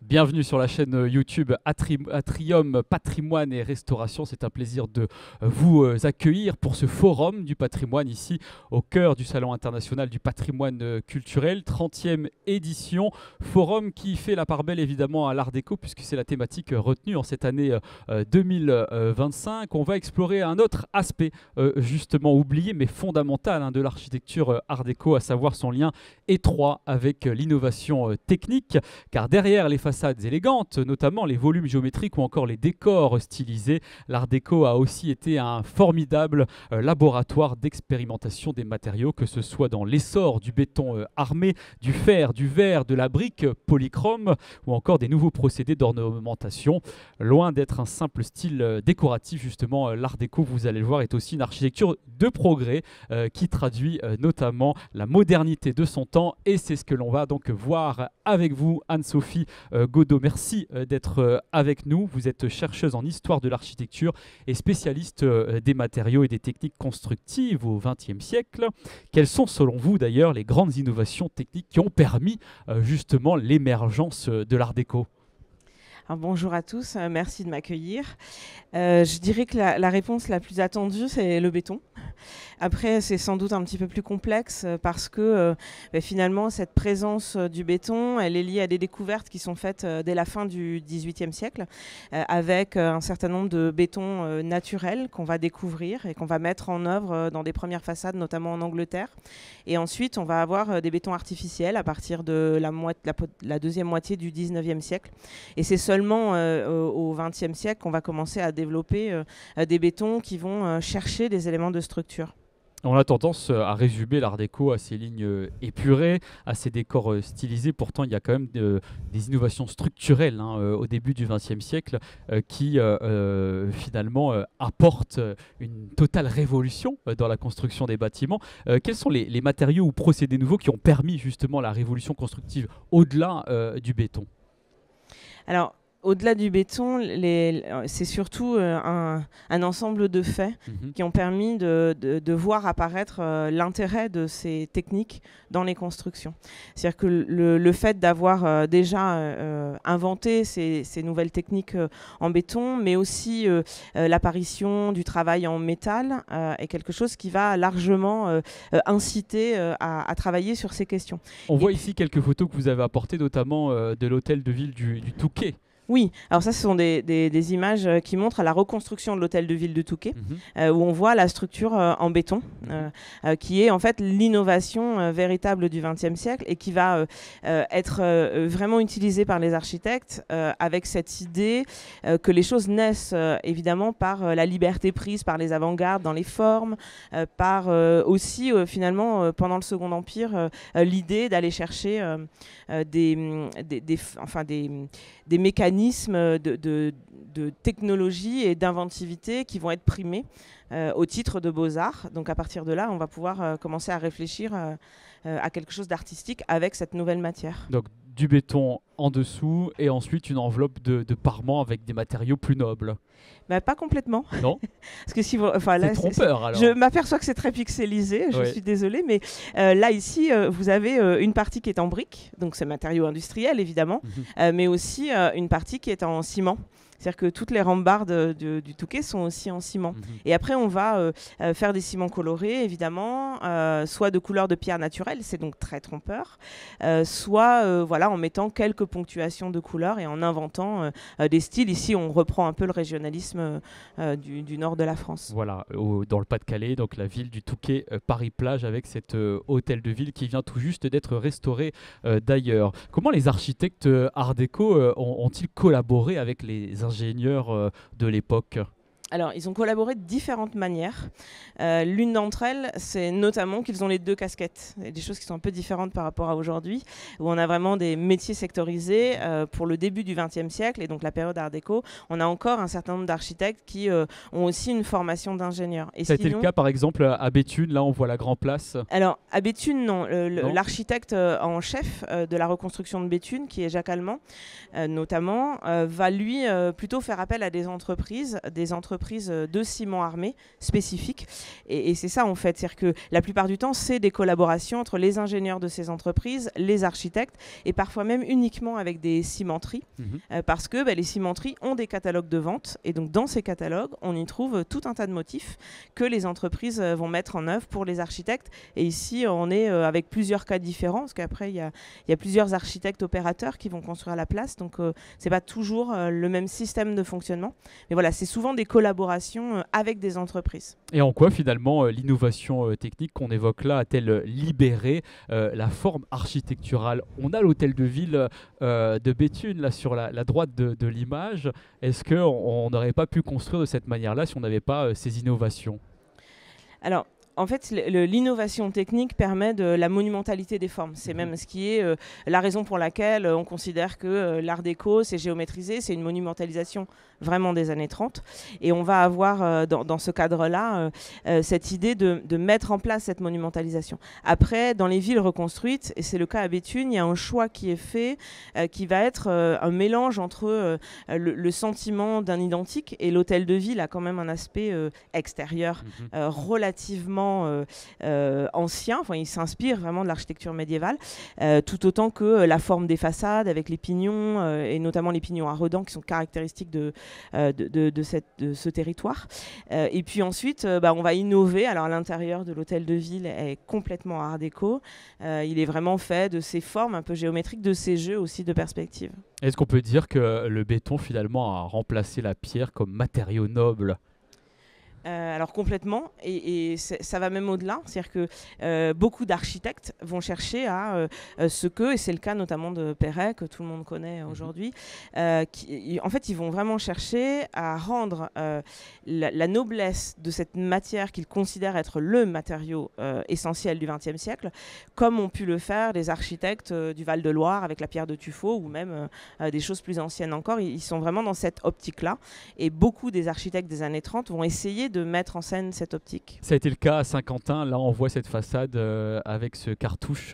Bienvenue sur la chaîne YouTube Atrium Patrimoine et Restauration. C'est un plaisir de vous accueillir pour ce forum du patrimoine ici au cœur du Salon international du patrimoine culturel, 30e édition. Forum qui fait la part belle évidemment à l'art déco puisque c'est la thématique retenue en cette année 2025. On va explorer un autre aspect justement oublié mais fondamental de l'architecture art déco, à savoir son lien étroit avec l'innovation technique, car derrière les façades élégantes, notamment les volumes géométriques ou encore les décors stylisés, l'art déco a aussi été un formidable laboratoire d'expérimentation des matériaux, que ce soit dans l'essor du béton armé, du fer, du verre, de la brique polychrome ou encore des nouveaux procédés d'ornementation. Loin d'être un simple style décoratif, justement, l'art déco, vous allez le voir, est aussi une architecture de progrès qui traduit notamment la modernité de son temps, et c'est ce que l'on va donc voir avec vous. Anne-Sophie Godot, merci d'être avec nous. Vous êtes chercheuse en histoire de l'architecture et spécialiste des matériaux et des techniques constructives au XXe siècle. Quelles sont selon vous d'ailleurs les grandes innovations techniques qui ont permis justement l'émergence de l'art déco ? Alors, bonjour à tous, merci de m'accueillir. Je dirais que la réponse la plus attendue, c'est le béton. Après, c'est sans doute un petit peu plus complexe parce que finalement, cette présence du béton, elle est liée à des découvertes qui sont faites dès la fin du XVIIIe siècle, avec un certain nombre de bétons naturels qu'on va découvrir et qu'on va mettre en œuvre dans des premières façades, notamment en Angleterre. Et ensuite, on va avoir des bétons artificiels à partir de la deuxième moitié du XIXe siècle. Et c'est seulement au XXe siècle qu'on va commencer à développer des bétons qui vont chercher des éléments de structure. On a tendance à résumer l'art déco à ses lignes épurées, à ses décors stylisés. Pourtant, il y a quand même des innovations structurelles au début du XXe siècle qui finalement apportent une totale révolution dans la construction des bâtiments. Quels sont les matériaux ou procédés nouveaux qui ont permis justement la révolution constructive au-delà du béton ? Alors, au-delà du béton, c'est surtout un ensemble de faits qui ont permis de voir apparaître l'intérêt de ces techniques dans les constructions. C'est-à-dire que le fait d'avoir déjà inventé ces nouvelles techniques en béton, mais aussi l'apparition du travail en métal, est quelque chose qui va largement inciter à travailler sur ces questions. On voit ici quelques photos que vous avez apportées, notamment de l'hôtel de ville du Touquet. Oui, alors ça, ce sont des images qui montrent la reconstruction de l'hôtel de ville de Touquet, où on voit la structure en béton, qui est en fait l'innovation véritable du XXe siècle et qui va être vraiment utilisée par les architectes avec cette idée que les choses naissent évidemment par la liberté prise par les avant-gardes dans les formes, par aussi finalement pendant le Second Empire l'idée d'aller chercher des mécanismes de technologie et d'inventivité qui vont être primés au titre de beaux-arts. Donc à partir de là, on va pouvoir commencer à réfléchir à quelque chose d'artistique avec cette nouvelle matière. Donc du béton en dessous et ensuite une enveloppe de parement avec des matériaux plus nobles. Bah, pas complètement. Non. Parce que si là, c'est trompeur alors. Je m'aperçois que c'est très pixelisé, je suis désolée, mais là ici, vous avez une partie qui est en brique, donc c'est matériaux industriels évidemment, mais aussi une partie qui est en ciment. C'est-à-dire que toutes les rambardes du Touquet sont aussi en ciment. Et après, on va faire des ciments colorés, évidemment, soit de couleur de pierre naturelle, c'est donc très trompeur, soit en mettant quelques ponctuations de couleurs et en inventant des styles. Ici, on reprend un peu le régionalisme du nord de la France. Voilà, dans le Pas-de-Calais, donc la ville du Touquet, Paris-Plage, avec cet hôtel de ville qui vient tout juste d'être restauré d'ailleurs. Comment les architectes art déco ont-ils collaboré avec les ingénieurs de l'époque ? Alors, ils ont collaboré de différentes manières. L'une d'entre elles, c'est notamment qu'ils ont les deux casquettes. Il y a des choses qui sont un peu différentes par rapport à aujourd'hui, où on a vraiment des métiers sectorisés. Pour le début du XXe siècle, et donc la période art déco, on a encore un certain nombre d'architectes qui ont aussi une formation d'ingénieur. Ça a été le cas, par exemple, à Béthune, là on voit la Grand Place. Alors, à Béthune, non. L'architecte en chef de la reconstruction de Béthune, qui est Jacques Allemand, notamment, va lui plutôt faire appel à des entreprises entreprises de ciment armé spécifiques. Et c'est ça en fait, c'est-à-dire que la plupart du temps, c'est des collaborations entre les ingénieurs de ces entreprises, les architectes, et parfois même uniquement avec des cimenteries, parce que les cimenteries ont des catalogues de vente, et donc dans ces catalogues, on y trouve tout un tas de motifs que les entreprises vont mettre en œuvre pour les architectes. Et ici, on est avec plusieurs cas différents, parce qu'après, il y a plusieurs architectes opérateurs qui vont construire à la place, donc c'est pas toujours le même système de fonctionnement. Mais voilà, c'est souvent des collaborations avec des entreprises. Et en quoi finalement l'innovation technique qu'on évoque là a-t-elle libéré la forme architecturale? On a l'hôtel de ville de Béthune là sur la droite de l'image. Est-ce qu'on n'aurait pas pu construire de cette manière-là si on n'avait pas ces innovations? Alors, en fait, l'innovation technique permet de la monumentalité des formes. C'est même ce qui est la raison pour laquelle on considère que l'art déco, c'est géométrisé, c'est une monumentalisation vraiment des années 30. Et on va avoir dans ce cadre-là cette idée de mettre en place cette monumentalisation. Après, dans les villes reconstruites, et c'est le cas à Béthune, il y a un choix qui est fait qui va être un mélange entre le sentiment d'un identique, et l'hôtel de ville a quand même un aspect extérieur relativement ancien, enfin, il s'inspire vraiment de l'architecture médiévale, tout autant que la forme des façades avec les pignons, et notamment les pignons à redans qui sont caractéristiques de ce territoire. Et puis ensuite, on va innover. Alors l'intérieur de l'hôtel de ville est complètement art déco. Il est vraiment fait de ces formes un peu géométriques, de ces jeux aussi de perspective. Est-ce qu'on peut dire que le béton finalement a remplacé la pierre comme matériau noble? Alors complètement, et ça va même au-delà, c'est-à-dire que beaucoup d'architectes vont chercher à ce que, et c'est le cas notamment de Perret, que tout le monde connaît aujourd'hui, en fait ils vont vraiment chercher à rendre la noblesse de cette matière qu'ils considèrent être le matériau essentiel du XXe siècle, comme ont pu le faire les architectes du Val-de-Loire avec la pierre de tuffeau, ou même des choses plus anciennes encore. Ils sont vraiment dans cette optique-là, et beaucoup des architectes des années 30 vont essayer de mettre en scène cette optique. Ça a été le cas à Saint-Quentin. Là, on voit cette façade avec ce cartouche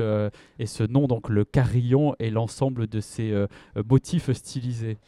et ce nom, donc le carillon, et l'ensemble de ces motifs stylisés.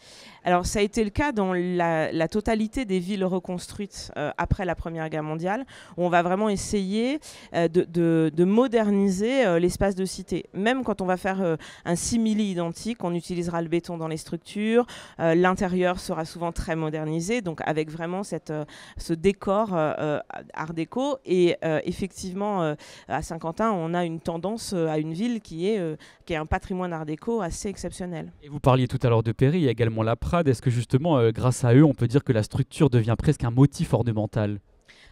Alors, ça a été le cas dans la totalité des villes reconstruites après la Première Guerre mondiale, où on va vraiment essayer de moderniser l'espace de cité. Même quand on va faire un simili identique, on utilisera le béton dans les structures. L'intérieur sera souvent très modernisé, donc avec vraiment ce décor art déco. Et effectivement, à Saint-Quentin, on a une tendance à une ville qui est un patrimoine art déco assez exceptionnel. Et vous parliez tout à l'heure de Perret, il y a également la Prade. Est-ce que justement, grâce à eux, on peut dire que la structure devient presque un motif ornemental?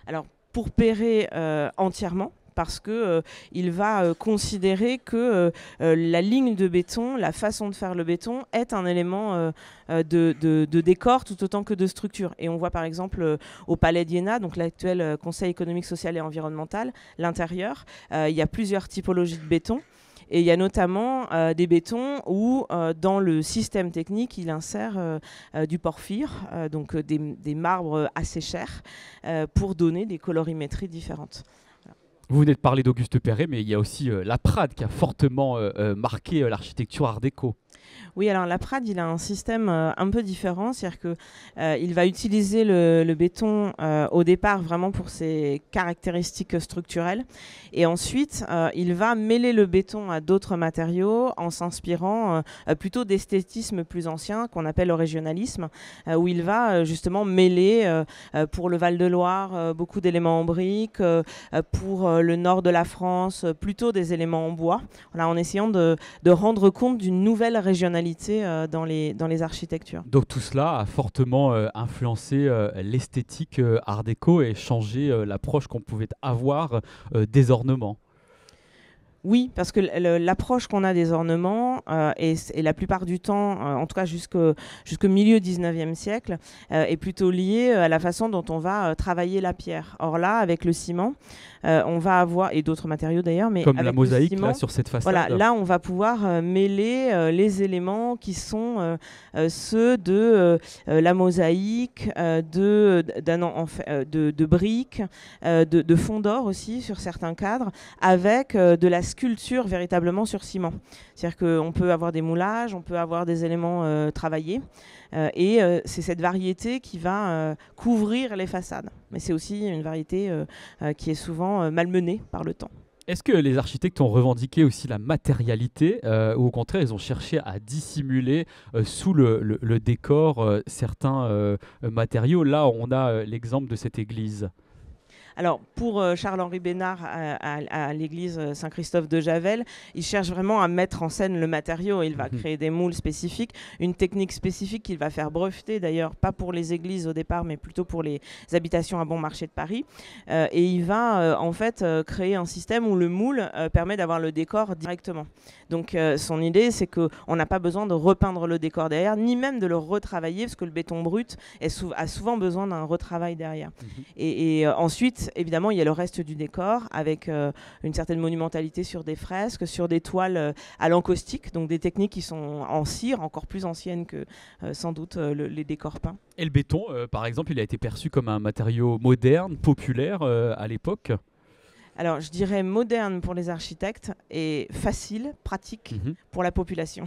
Alors, pour Perret, entièrement, parce qu'il va considérer que la ligne de béton, la façon de faire le béton, est un élément de décor tout autant que de structure. Et on voit par exemple au Palais d'Iéna, donc l'actuel Conseil économique, social et environnemental, l'intérieur, il y a plusieurs typologies de béton. Et il y a notamment des bétons où, dans le système technique, il insère du porphyre, donc des marbres assez chers, pour donner des colorimétries différentes. Voilà. Vous venez de parler d'Auguste Perret, mais il y a aussi la Prade qui a fortement marqué l'architecture art déco. Oui, alors la Prade, il a un système un peu différent, c'est-à-dire qu'il va utiliser le béton au départ vraiment pour ses caractéristiques structurelles, et ensuite il va mêler le béton à d'autres matériaux en s'inspirant plutôt d'esthétisme plus ancien qu'on appelle le régionalisme, où il va justement mêler pour le Val-de-Loire beaucoup d'éléments en briques, pour le nord de la France plutôt des éléments en bois, voilà, en essayant de rendre compte d'une nouvelle régionalité dans les architectures. Donc tout cela a fortement influencé l'esthétique art déco et changé l'approche qu'on pouvait avoir des ornements. Oui, parce que l'approche qu'on a des ornements, et la plupart du temps, en tout cas jusqu'au milieu 19e siècle, est plutôt liée à la façon dont on va travailler la pierre. Or là, avec le ciment, on va avoir, et d'autres matériaux d'ailleurs, mais comme avec la mosaïque le ciment, là, sur cette façade. Voilà, là on va pouvoir mêler les éléments qui sont ceux de la mosaïque, de briques, de fond d'or aussi sur certains cadres, avec de la sculpture véritablement sur ciment. C'est-à-dire qu'on peut avoir des moulages, on peut avoir des éléments travaillés, et c'est cette variété qui va couvrir les façades. Mais c'est aussi une variété qui est souvent malmenée par le temps. Est-ce que les architectes ont revendiqué aussi la matérialité ou au contraire ils ont cherché à dissimuler sous le décor certains matériaux? Là, on a l'exemple de cette église. Alors, pour Charles-Henri Bénard à l'église Saint-Christophe de Javel, il cherche vraiment à mettre en scène le matériau. Il va créer des moules spécifiques, une technique spécifique qu'il va faire breveter, d'ailleurs, pas pour les églises au départ, mais plutôt pour les habitations à bon marché de Paris. Et il va, en fait, créer un système où le moule permet d'avoir le décor directement. Donc, son idée, c'est qu'on n'a pas besoin de repeindre le décor derrière, ni même de le retravailler, parce que le béton brut a souvent besoin d'un retravail derrière. Et ensuite, évidemment, il y a le reste du décor avec une certaine monumentalité sur des fresques, sur des toiles à l'encaustique, donc des techniques qui sont en cire, encore plus anciennes que sans doute les décors peints. Et le béton, par exemple, il a été perçu comme un matériau moderne, populaire à l'époque. Alors, je dirais moderne pour les architectes et facile, pratique pour la population.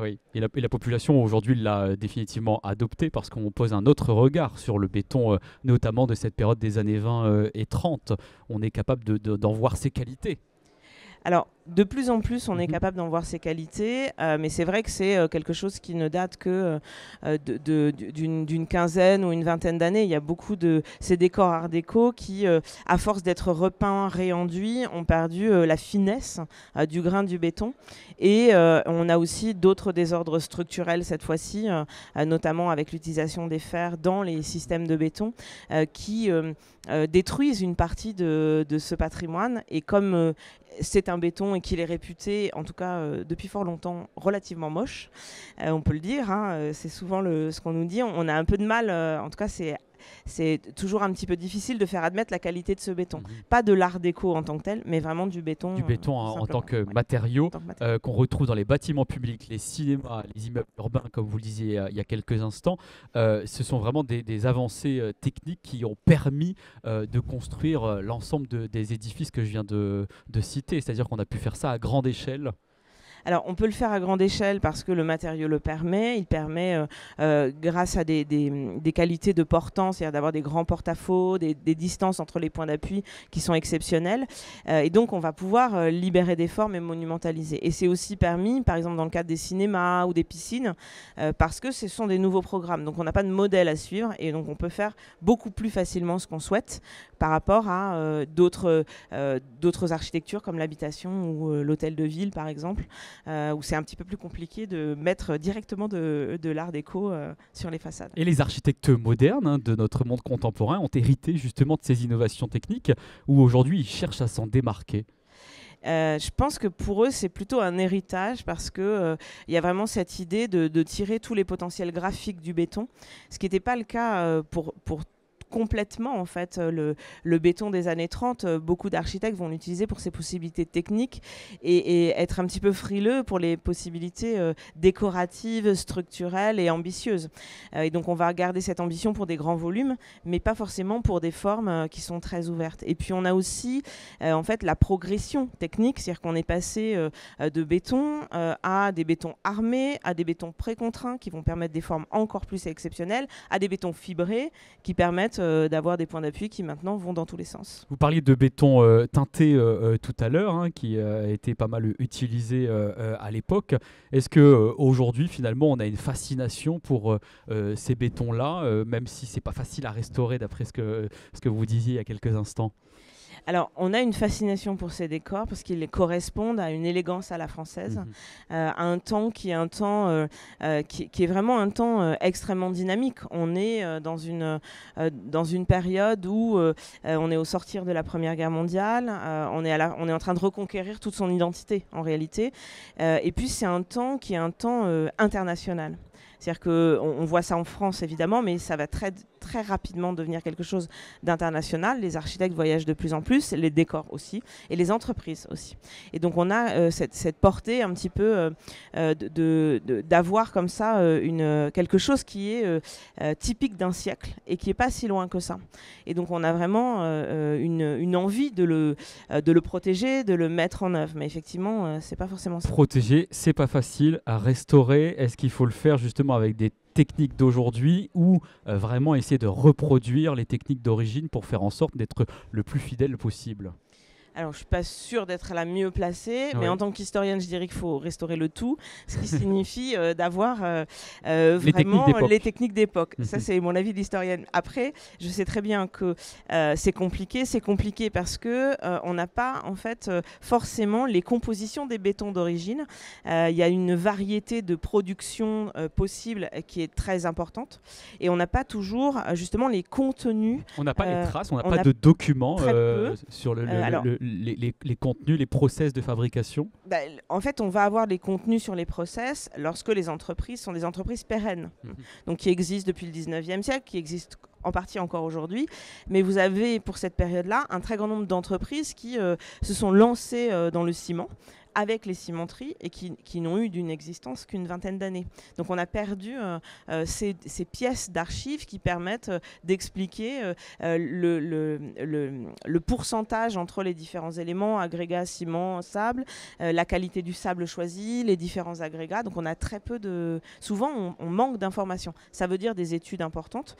Oui, et la population aujourd'hui l'a définitivement adopté parce qu'on pose un autre regard sur le béton, notamment de cette période des années 20 et 30. On est capable d'en voir ses qualités. Alors, de plus en plus, on est capable d'en voir ses qualités, mais c'est vrai que c'est quelque chose qui ne date que d'une quinzaine ou une vingtaine d'années. Il y a beaucoup de ces décors art déco qui, à force d'être repeints, réenduits, ont perdu la finesse du grain du béton. Et on a aussi d'autres désordres structurels cette fois-ci, notamment avec l'utilisation des fers dans les systèmes de béton, qui détruisent une partie de ce patrimoine. Et comme c'est un béton et qu'il est réputé, en tout cas depuis fort longtemps, relativement moche, on peut le dire, hein, c'est souvent ce qu'on nous dit. On a un peu de mal, en tout cas c'est toujours un petit peu difficile de faire admettre la qualité de ce béton. Pas de l'art déco en tant que tel, mais vraiment du béton. Du béton en tant que matériau qu'on retrouve dans les bâtiments publics, les cinémas, les immeubles urbains, comme vous le disiez il y a quelques instants. Ce sont vraiment des avancées techniques qui ont permis de construire l'ensemble des édifices que je viens de citer. C'est-à-dire qu'on a pu faire ça à grande échelle. Alors, on peut le faire à grande échelle parce que le matériau le permet. Il permet, grâce à des qualités de portant, c'est-à-dire d'avoir des grands porte-à-faux, des distances entre les points d'appui qui sont exceptionnelles. Et donc, on va pouvoir libérer des formes et monumentaliser. Et c'est aussi permis, par exemple, dans le cadre des cinémas ou des piscines, parce que ce sont des nouveaux programmes. Donc, on n'a pas de modèle à suivre. Et donc, on peut faire beaucoup plus facilement ce qu'on souhaite par rapport à d'autres architectures comme l'habitation ou l'hôtel de ville, par exemple. Où c'est un petit peu plus compliqué de mettre directement de l'art déco sur les façades. Et les architectes modernes de notre monde contemporain ont hérité justement de ces innovations techniques où aujourd'hui ils cherchent à s'en démarquer. Je pense que pour eux, c'est plutôt un héritage parce qu'il y a vraiment cette idée de tirer tous les potentiels graphiques du béton, ce qui n'était pas le cas pour complètement en fait le béton des années 30. Beaucoup d'architectes vont l'utiliser pour ses possibilités techniques et être un petit peu frileux pour les possibilités décoratives, structurelles et ambitieuses. Et donc on va garder cette ambition pour des grands volumes, mais pas forcément pour des formes qui sont très ouvertes. Et puis on a aussi en fait la progression technique, c'est-à-dire qu'on est passé de béton à des bétons armés, à des bétons précontraints qui vont permettre des formes encore plus exceptionnelles, à des bétons fibrés qui permettent d'avoir des points d'appui qui maintenant vont dans tous les sens. Vous parliez de béton teinté tout à l'heure, hein, qui a été pas mal utilisé à l'époque. Est-ce qu'aujourd'hui, finalement, on a une fascination pour ces bétons-là, même si c'est pas facile à restaurer d'après ce que vous disiez il y a quelques instants? Alors, on a une fascination pour ces décors parce qu'ils correspondent à une élégance à la française, à un temps qui est vraiment un temps extrêmement dynamique. On est dans une période où on est au sortir de la Première Guerre mondiale, on est en train de reconquérir toute son identité en réalité. Et puis, c'est un temps qui est un temps international. C'est-à-dire qu'on voit ça en France, évidemment, mais ça va très très rapidement devenir quelque chose d'international. Les architectes voyagent de plus en plus, les décors aussi, et les entreprises aussi. Et donc on a cette portée un petit peu d'avoir comme ça quelque chose qui est typique d'un siècle et qui n'est pas si loin que ça. Et donc on a vraiment une envie de le protéger, de le mettre en œuvre. Mais effectivement, c'est pas forcément ça. Protéger, c'est pas facile. À restaurer, est-ce qu'il faut le faire justement avec des techniques d'aujourd'hui ou vraiment essayer de reproduire les techniques d'origine pour faire en sorte d'être le plus fidèle possible? Alors, je ne suis pas sûre d'être la mieux placée, mais en tant qu'historienne, je dirais qu'il faut restaurer le tout, ce qui signifie d'avoir vraiment les techniques d'époque. Ça, c'est mon avis d'historienne. Après, je sais très bien que c'est compliqué. C'est compliqué parce qu'on n'a pas, en fait, forcément les compositions des bétons d'origine. Il y a une variété de production possible qui est très importante. Et on n'a pas toujours, justement, les contenus. On n'a pas les traces, on n'a pas de documents sur les contenus, les process de fabrication. En fait, on va avoir les contenus sur les process lorsque les entreprises sont des entreprises pérennes, donc qui existent depuis le 19e siècle, qui existent en partie encore aujourd'hui. Mais vous avez, pour cette période-là, un très grand nombre d'entreprises qui se sont lancées dans le ciment avec les cimenteries et qui n'ont eu d'une existence qu'une vingtaine d'années. Donc on a perdu ces pièces d'archives qui permettent d'expliquer le pourcentage entre les différents éléments, agrégats, ciment, sable, la qualité du sable choisi, les différents agrégats. Donc on a très peu de... Souvent, on manque d'informations. Ça veut dire des études importantes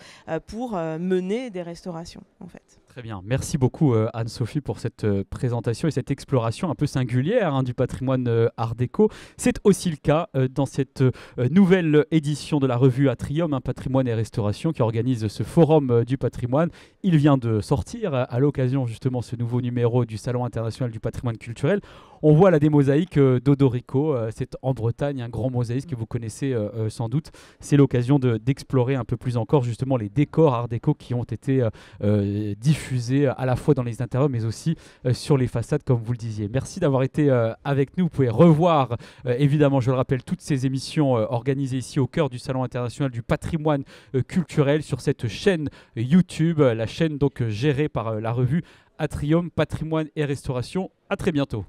pour mener des restaurations, en fait. Très bien. Merci beaucoup Anne-Sophie pour cette présentation et cette exploration un peu singulière du patrimoine art déco. C'est aussi le cas dans cette nouvelle édition de la revue Atrium, Patrimoine et Restauration, qui organise ce forum du patrimoine. Il vient de sortir à l'occasion justement ce nouveau numéro du Salon international du patrimoine culturel. On voit là des mosaïques d'Odorico, c'est en Bretagne, un grand mosaïque que vous connaissez sans doute. C'est l'occasion d'explorer un peu plus encore justement les décors art déco qui ont été diffusés à la fois dans les intérieurs mais aussi sur les façades comme vous le disiez. Merci d'avoir été avec nous. Vous pouvez revoir évidemment, je le rappelle, toutes ces émissions organisées ici au cœur du Salon international du patrimoine culturel sur cette chaîne YouTube, la chaîne donc gérée par la revue Atrium, Patrimoine et Restauration. À très bientôt.